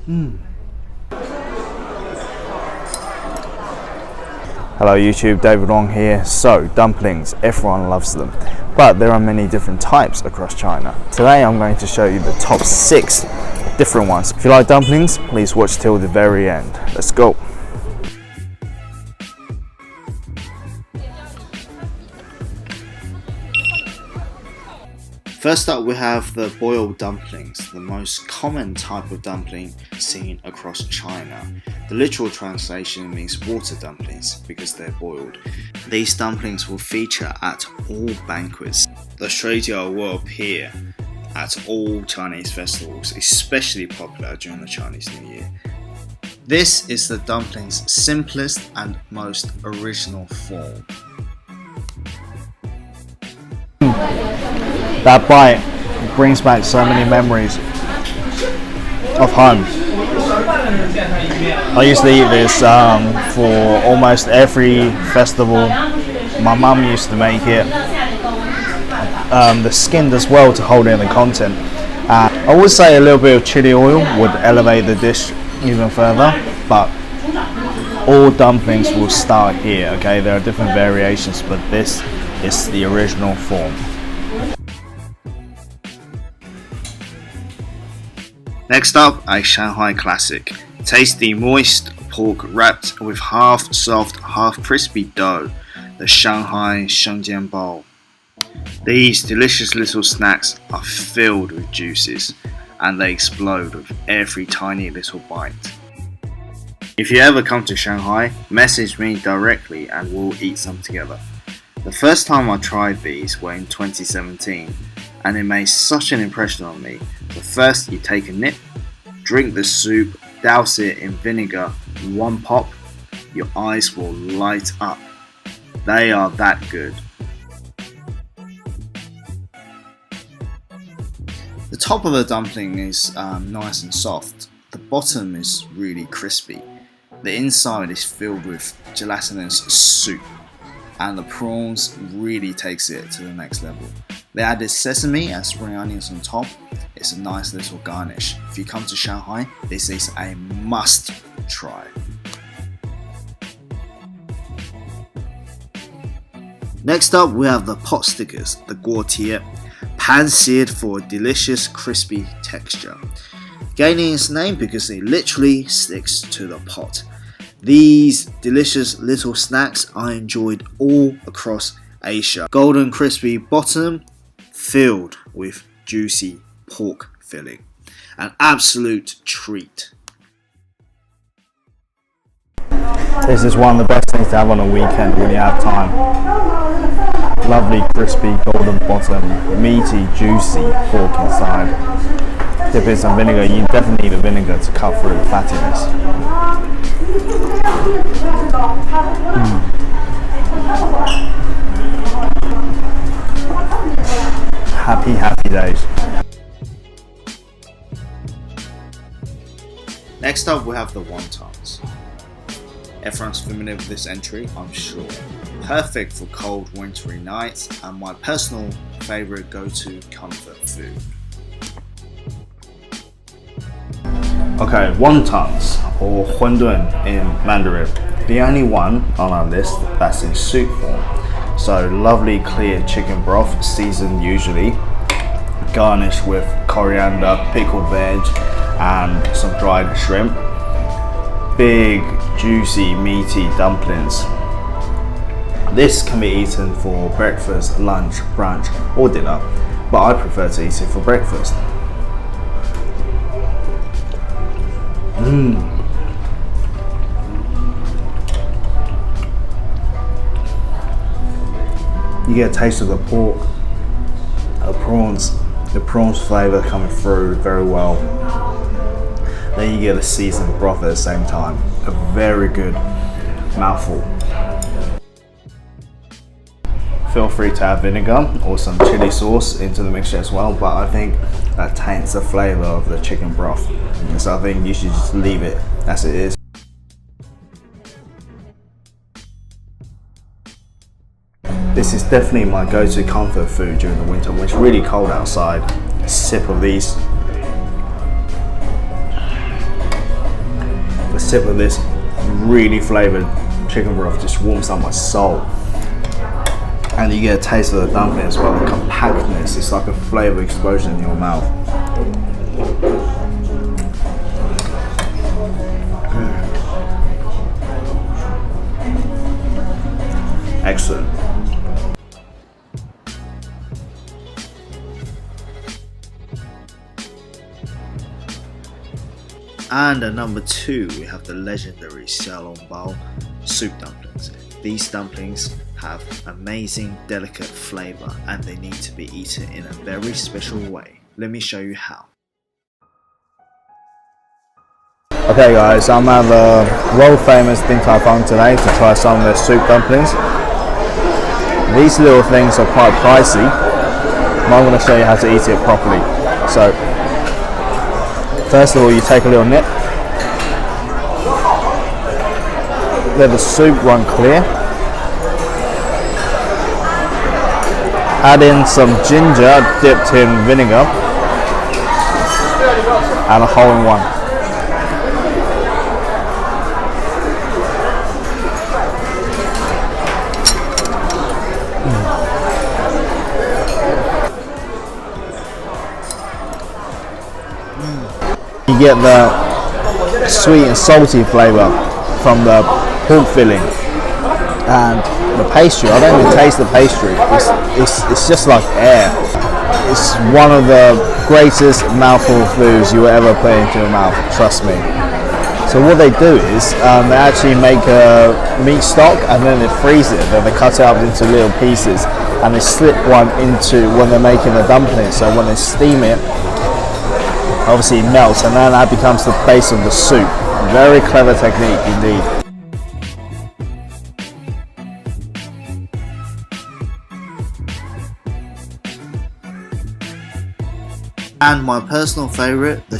Hello YouTube, David Wong here. So, dumplings, everyone loves them, but there are many different types across China. Today I'm going to show you the top 6 different ones. If you like dumplings, please watch till the very end. Let's go. First up, we have the boiled dumplings, the most common type of dumpling seen across China. The literal translation means water dumplings because they're boiled. These dumplings will feature at all banquets. The shuijiao will appear at all Chinese festivals, especially popular during the Chinese New Year. This is the dumpling's simplest and most original form. That bite brings back so many memories of home. I used to eat this for almost every festival. My mum used to make it. The skin does well to hold in the content. I would say a little bit of chili oil would elevate the dish even further, but all dumplings will start here, okay? There are different variations, but this is the original form. Next up, a Shanghai classic. Tasty moist pork wrapped with half soft, half crispy dough, the Shanghai Sheng Jian. These delicious little snacks are filled with juices and they explode with every tiny little bite. If you ever come to Shanghai, message me directly and we'll eat some together. The first time I tried these were in 2017 and it made such an impression on me. So first you take a nip, drink the soup, douse it in vinegar, one pop, your eyes will light up. They are that good. The top of the dumpling is nice and soft. The bottom is really crispy. The inside is filled with gelatinous soup and the prawns really takes it to the next level. They added sesame and spring onions on top. It's a nice little garnish. If you come to Shanghai, this is a must try. Next up, we have the potstickers, the guotie, pan-seared for a delicious crispy texture. Gaining its name because it literally sticks to the pot. These delicious little snacks are enjoyed all across Asia. Golden crispy bottom, filled with juicy pork filling. An absolute treat. This is one of the best things to have on a weekend when you have time. Lovely crispy golden bottom, meaty juicy pork inside. Dip in some vinegar. You definitely need the vinegar to cut through the fattiness. Happy days. Next up we have the wontons. Everyone's familiar with this entry, I'm sure. Perfect for cold wintry nights and my personal favourite go-to comfort food. Okay, wontons or huandun in Mandarin. The only one on our list that's in soup form. So lovely clear chicken broth, seasoned usually, garnished with coriander, pickled veg and some dried shrimp. Big, juicy, meaty dumplings. This can be eaten for breakfast, lunch, brunch or dinner, but I prefer to eat it for breakfast. You get a taste of the pork, the prawns flavour coming through very well. Then you get a seasoned broth at the same time. A very good mouthful. Feel free to add vinegar or some chili sauce into the mixture as well, but I think that taints the flavour of the chicken broth. So I think you should just leave it as it is. This is definitely my go-to comfort food during the winter when it's really cold outside. A sip of these. sip of this really flavoured chicken broth just warms up my soul. And you get a taste of the dumpling as well, the compactness, it's like a flavour explosion in your mouth. Excellent. And at number 2, we have the legendary Xiaolongbao soup dumplings. These dumplings have amazing, delicate flavour and they need to be eaten in a very special way. Let me show you how. Okay guys, I'm at the world famous Tai Fung today to try some of their soup dumplings. These little things are quite pricey, but I'm going to show you how to eat it properly. So, first of all, you take a little nip, let the soup run clear, add in some ginger dipped in vinegar, and a hole-in-one. You get the sweet and salty flavour from the pork filling and the pastry. I don't even taste the pastry. It's just like air. It's one of the greatest mouthful foods you will ever put into your mouth, trust me. So what they do is they actually make a meat stock and then they freeze it. Then they cut it up into little pieces and they slip one into when they're making the dumpling. So when they steam it, obviously it melts and then that becomes the base of the soup. Very clever technique indeed. And my personal favourite, the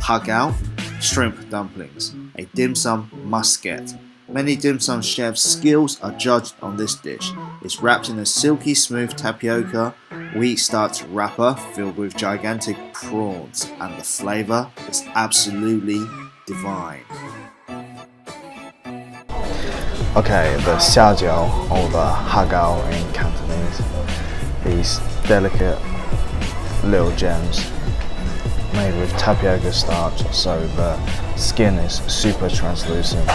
Har Gow Shrimp Dumplings, a dim sum must get. Many dim sum chefs' skills are judged on this dish. It's wrapped in a silky smooth tapioca wheat starch wrapper filled with gigantic prawns, and the flavour is absolutely divine. Okay, the xiaojiao or the Har Gow in Cantonese, these delicate little gems made with tapioca starch, so the skin is super translucent.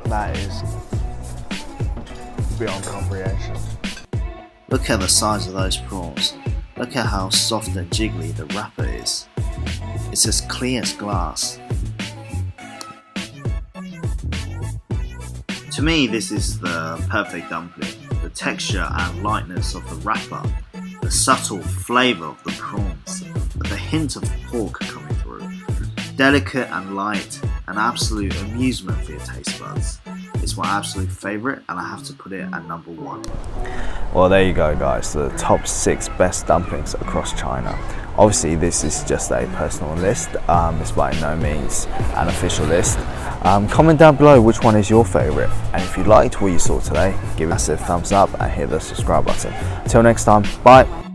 That is beyond comprehension. Look at the size of those prawns. Look at how soft and jiggly the wrapper is. It's as clear as glass. To me, this is the perfect dumpling. The texture and lightness of the wrapper, the subtle flavour of the prawns, the hint of pork coming through. Delicate and light, an absolute amusement for your taste buds. It's my absolute favourite and I have to put it at number 1. Well, there you go guys, the top 6 best dumplings across China. Obviously this is just a personal list, it's by no means an official list. Comment down below which one is your favourite, and if you liked what you saw today, give us a thumbs up and hit the subscribe button. Till next time, bye!